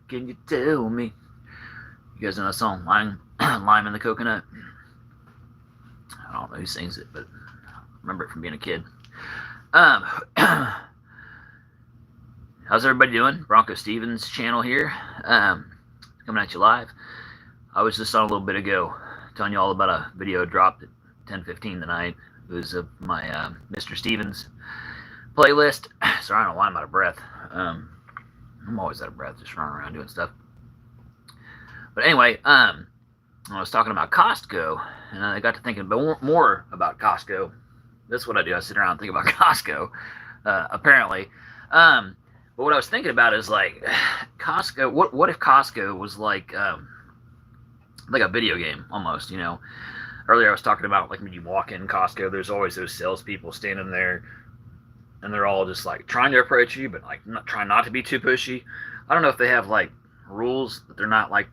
Can you tell me? You guys know that song, Lime in the Coconut? I don't know who sings it, but I remember it from being a kid. How's everybody doing? BroncoStevens channel here, coming at you live. I was just on a little bit ago telling you all about a video dropped at 10:15 tonight. It was of my Mr. Stevens playlist. Sorry, I don't know why I'm out of breath. I'm always out of breath, just running around doing stuff. But anyway, I was talking about Costco, and I got to thinking more about Costco. That's what I do. I sit around and think about Costco, apparently. But what I was thinking about is, like, Costco. What if Costco was like a video game almost? You know, earlier I was talking about, like, when you walk in Costco, there's always those salespeople standing there, and they're all just like trying to approach you, but like trying not to be too pushy. I don't know if they have like rules that they're not like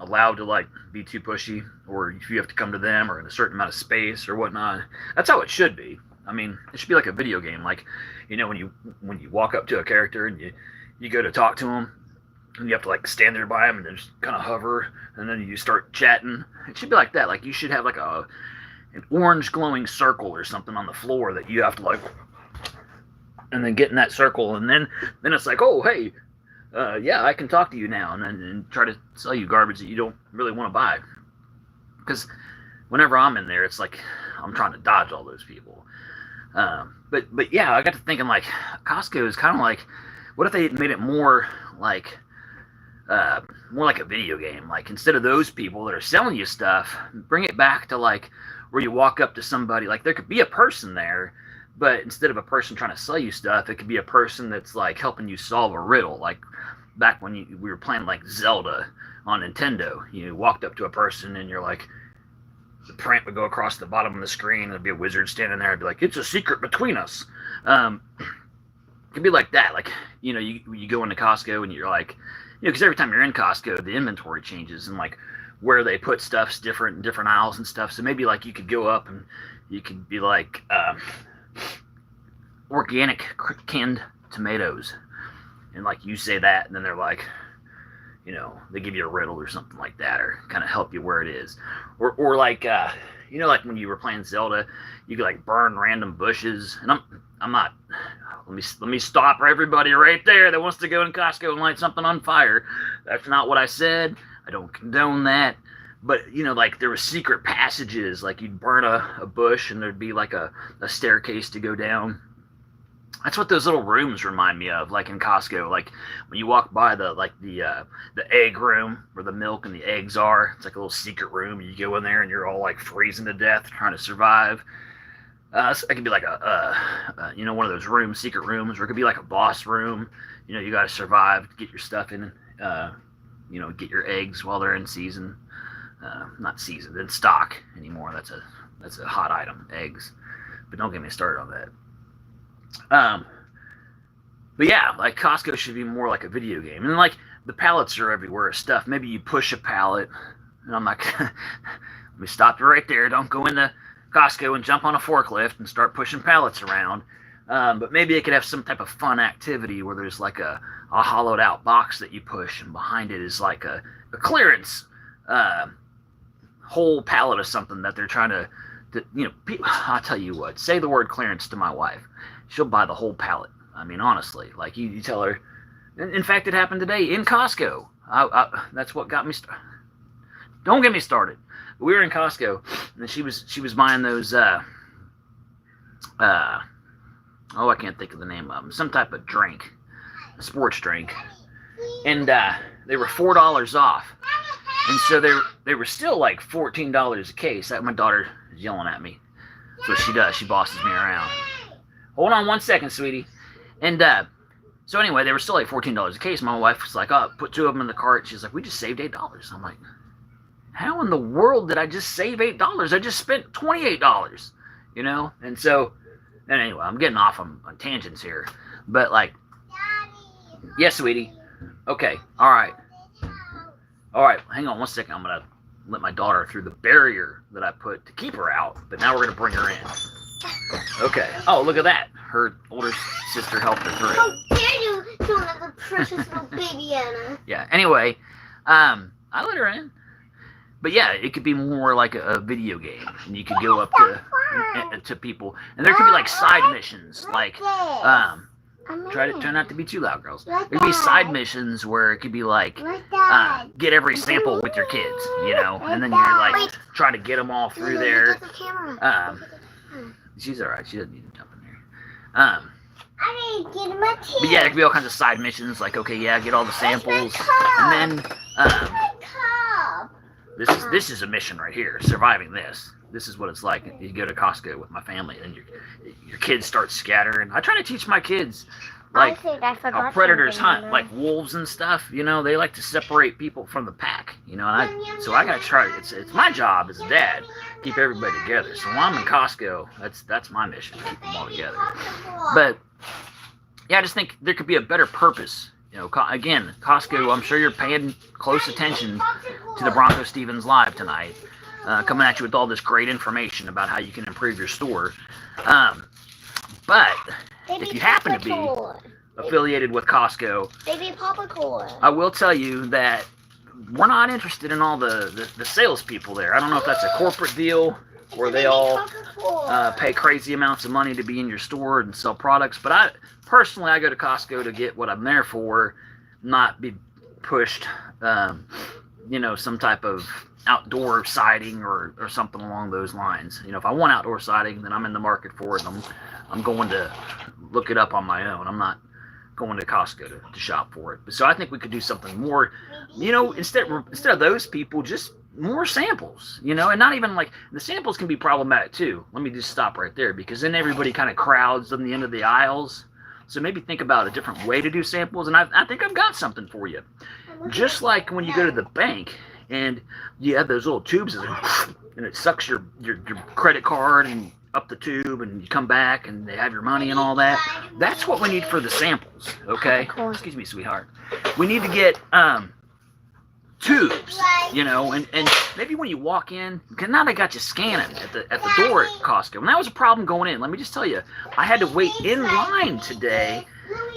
allowed to like be too pushy, or if you have to come to them or in a certain amount of space or whatnot. That's how it should be. I mean, it should be like a video game. Like, you know, when you walk up to a character and you go to talk to them, and you have to like stand there by them and just kind of hover, and then you start chatting. It should be like that. Like, you should have like an orange glowing circle or something on the floor that you have to like, and then get in that circle, and then it's like, oh, hey, yeah, I can talk to you now, and try to sell you garbage that you don't really want to buy. Because whenever I'm in there, it's like I'm trying to dodge all those people. But yeah, I got to thinking, like, Costco is kind of like, what if they made it more like a video game? Like, instead of those people that are selling you stuff, bring it back to like where you walk up to somebody. Like, there could be a person there, but instead of a person trying to sell you stuff, it could be a person that's like helping you solve a riddle. Like back when we were playing like Zelda on Nintendo, you walked up to a person and you're like, the print would go across the bottom of the screen. There'd be a wizard standing there. I'd be like, it's a secret between us. It could be like that. Like, you know, you go into Costco and you're like, you know, because every time you're in Costco, the inventory changes, and like where they put stuff's different in different aisles and stuff. So maybe like you could go up and you could be like, organic canned tomatoes, and like you say that, and then they're like, you know, they give you a riddle or something like that, or kind of help you where it is, or like you know, like when you were playing Zelda, you could like burn random bushes. And I'm not, let me stop everybody right there that wants to go in Costco and light something on fire. That's not what I said. I don't condone that. But, you know, like, there were secret passages. Like, you'd burn a bush and there'd be like a staircase to go down. That's what those little rooms remind me of, like in Costco. Like when you walk by the egg room where the milk and the eggs are, it's like a little secret room. You go in there and you're all like freezing to death trying to survive. So it could be like you know, one of those rooms, secret rooms, or it could be like a boss room. You know, you got to survive to get your stuff in. You know, get your eggs while they're in season. Not seasoned, in stock anymore. That's a hot item, eggs. But don't get me started on that. But yeah, like Costco should be more like a video game. And like the pallets are everywhere, stuff. Maybe you push a pallet, and I'm like, let me stop you right there. Don't go into Costco and jump on a forklift and start pushing pallets around. But maybe it could have some type of fun activity where there's like a hollowed out box that you push, and behind it is like a clearance whole pallet of something that they're trying to you know, I'll tell you what, say the word clearance to my wife, she'll buy the whole pallet. I mean, honestly, like you tell her. In fact, it happened today in Costco. That's what got me started. Don't get me started. We were in Costco, and she was buying those. Oh, I can't think of the name of them. Some type of drink, a sports drink, and they were $4 off. And so they were still like $14 a case. My daughter is yelling at me. That's what she does. She bosses me around. Hold on one second, sweetie. And so anyway, they were still like $14 a case. My wife was like, oh, put two of them in the cart. She's like, we just saved $8. I'm like, how in the world did I just save $8? I just spent $28, you know? And so, and anyway, I'm getting off on tangents here. But like, yes, sweetie. Okay, all right. All right, hang on one second. I'm going to let my daughter through the barrier that I put to keep her out. But now we're going to bring her in. Okay. Oh, look at that. Her older sister helped her through. How dare you this one is a precious little baby Anna. Yeah. Anyway, I let her in. But yeah, it could be more like a video game, and you could go up to people, and there could be like side missions, like try not to be too loud, girls. There could be side missions where it could be like get every sample with your kids, you know, and then you're like try to get them all through there. She's all right. She doesn't need to jump in there. I didn't get my teeth. But yeah, there could be all kinds of side missions, like okay, yeah, get all the samples, and then this is a mission right here. Surviving this. This is what it's like. You go to Costco with my family, and your kids start scattering. I try to teach my kids like how predators hunt, like wolves and stuff. You know, they like to separate people from the pack. You know, and so I gotta try. It's my job as a dad to keep everybody together. So when I'm in Costco, that's my mission, to keep them all together. But yeah, I just think there could be a better purpose. You know, again, Costco, I'm sure you're paying close attention to the BroncoStevens Live tonight, coming at you with all this great information about how you can improve your store. But if you happen to be affiliated with Costco, I will tell you that we're not interested in all the salespeople there. I don't know if that's a corporate deal where they all pay crazy amounts of money to be in your store and sell products, but I go to Costco to get what I'm there for, not be pushed, you know, some type of outdoor siding or something along those lines. You know, if I want outdoor siding, then I'm in the market for it, and I'm going to look it up on my own. I'm not going to Costco to shop for it. So I think we could do something more, you know, instead of those people, just more samples, you know, and not even like the samples can be problematic too. Let me just stop right there, because then everybody kind of crowds on the end of the aisles. So maybe think about a different way to do samples, and I think I've got something for you. Just like when you go to the bank and you have those little tubes and it sucks your credit card and up the tube, and you come back and they have your money and all that. That's what we need for the samples, okay? Excuse me, sweetheart. We need to get tubes, you know, and maybe when you walk in, because now they got you scanning at the door at Costco, and that was a problem going in. Let me just tell you, I had to wait in line today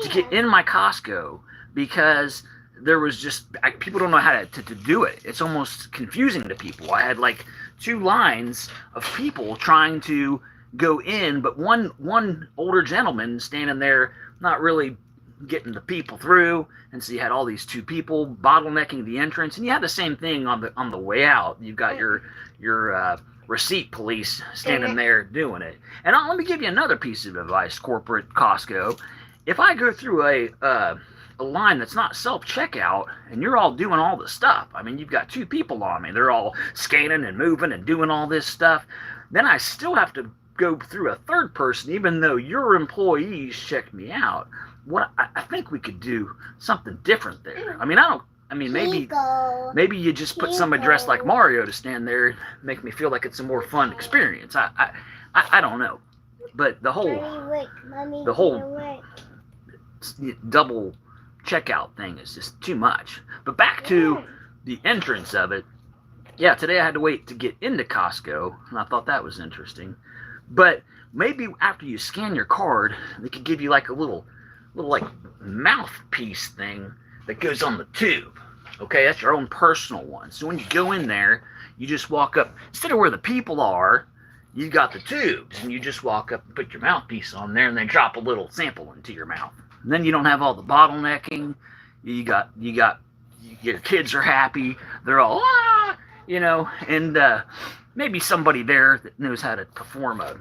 to get in my Costco because there was just people don't know how to do it. It's almost confusing to people. I had like 2 lines of people trying to go in, but one older gentleman standing there not really getting the people through, and so you had all these 2 people bottlenecking the entrance, and you had the same thing on the way out. You've got your receipt police standing there doing it. And let me give you another piece of advice, corporate Costco. If I go through a line that's not self-checkout and you're all doing all the stuff, I mean, you've got 2 people on me, they're all scanning and moving and doing all this stuff, then I still have to go through a third person, even though your employees checked me out. I think we could do something different there. I mean, maybe you just put somebody dressed like Mario to stand there and make me feel like it's a more fun experience. I don't know, but the whole double checkout thing is just too much. But back to the entrance of it. Yeah, today I had to wait to get into Costco, and I thought that was interesting. But maybe after you scan your card, they could give you like a little like mouthpiece thing that goes on the tube. Okay, that's your own personal one. So when you go in there, you just walk up, instead of where the people are, you got the tubes, and you just walk up and put your mouthpiece on there, and they drop a little sample into your mouth. And then you don't have all the bottlenecking. You got your kids are happy. They're all you know, and maybe somebody there that knows how to perform a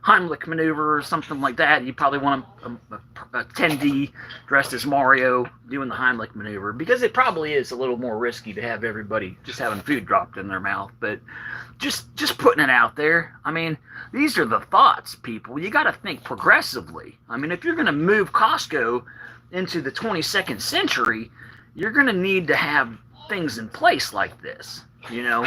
Heimlich maneuver or something like that. You probably want a attendee dressed as Mario doing the Heimlich maneuver, because it probably is a little more risky to have everybody just having food dropped in their mouth. But just putting it out there. I mean, these are the thoughts, people. You got to think progressively. I mean, if you're going to move Costco into the 22nd century, you're going to need to have things in place like this, you know,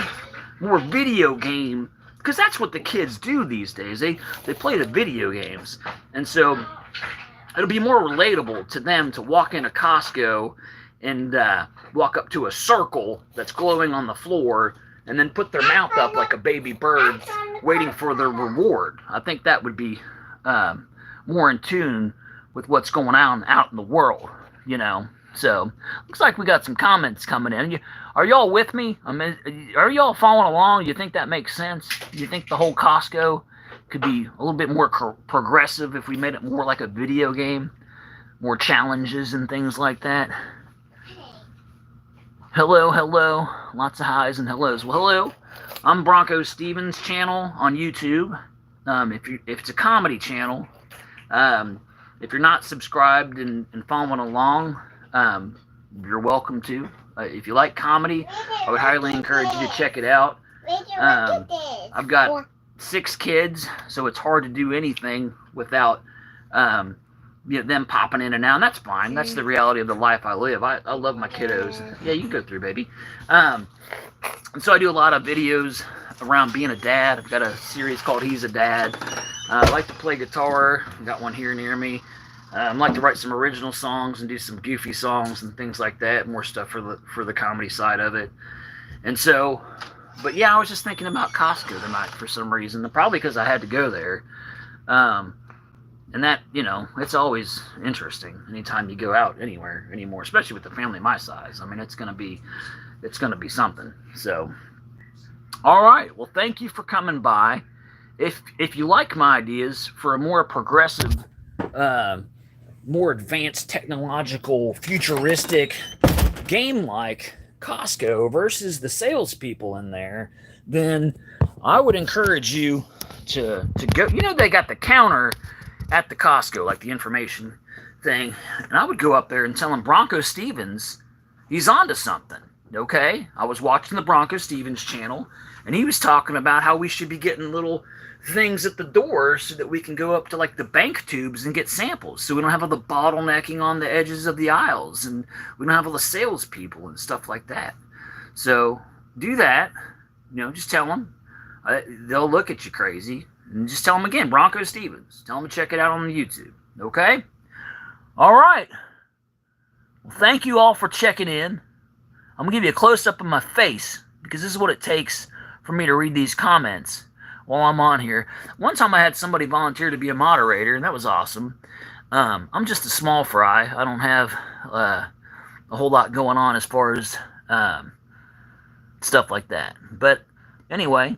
more video game, because that's what the kids do these days. They play the video games, and so it'll be more relatable to them to walk into Costco and walk up to a circle that's glowing on the floor and then put their mouth up like a baby bird waiting for their reward. I think that would be more in tune with what's going on out in the world, you know. So, looks like we got some comments coming in. Are y'all with me? I mean, are y'all following along? You think that makes sense? You think the whole Costco could be a little bit more progressive if we made it more like a video game? More challenges and things like that? Hello, hello. Lots of highs and hellos. Well, hello. I'm BroncoStevens channel on YouTube. If it's a comedy channel, if you're not subscribed and following along, you're welcome to. If you like comedy, I would highly encourage you to check it out. I've got 6 kids, so it's hard to do anything without them popping in and out. And that's fine. That's the reality of the life I live. I love my kiddos. Yeah, you can go through, baby. And so I do a lot of videos around being a dad. I've got a series called He's a Dad. I like to play guitar. I've got one here near me. I like to write some original songs and do some goofy songs and things like that. More stuff for the comedy side of it. And so, but yeah, I was just thinking about Costco tonight for some reason. Probably because I had to go there. And that, you know, it's always interesting anytime you go out anywhere anymore, especially with the family my size. I mean, it's gonna be something. So, all right. Well, thank you for coming by. If you like my ideas for a more progressive, more advanced technological, futuristic game like Costco versus the salespeople in there, then I would encourage you to go. You know, they got the counter at the Costco, like the information thing, and I would go up there and tell him BroncoStevens, he's onto something. Okay, I was watching the BroncoStevens channel, and he was talking about how we should be getting little things at the door so that we can go up to like the bank tubes and get samples, so we don't have all the bottlenecking on the edges of the aisles, and we don't have all the salespeople and stuff like that. So do that. You know, just tell them. They'll look at you crazy. And just tell them again, BroncoStevens. Tell them to check it out on the YouTube. Okay? All right. Well, thank you all for checking in. I'm going to give you a close-up of my face because this is what it takes for me to read these comments while I'm on here. One time I had somebody volunteer to be a moderator, and that was awesome. I'm just a small fry. I don't have a whole lot going on as far as stuff like that. But anyway,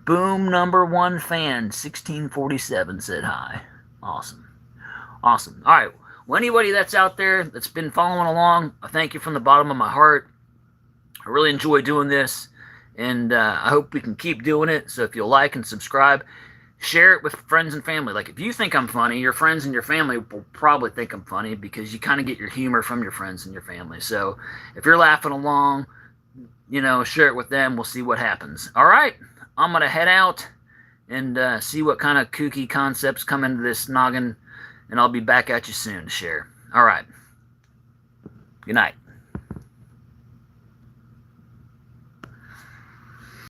Boom number 1 fan 1647 said hi. Awesome. Awesome. All right. Well, anybody that's out there that's been following along, I thank you from the bottom of my heart. I really enjoy doing this, and I hope we can keep doing it. So if you'll like and subscribe, share it with friends and family. Like, if you think I'm funny, your friends and your family will probably think I'm funny because you kind of get your humor from your friends and your family. So if you're laughing along, you know, share it with them. We'll see what happens. All right. I'm going to head out and see what kind of kooky concepts come into this noggin, and I'll be back at you soon to share. All right. Good night.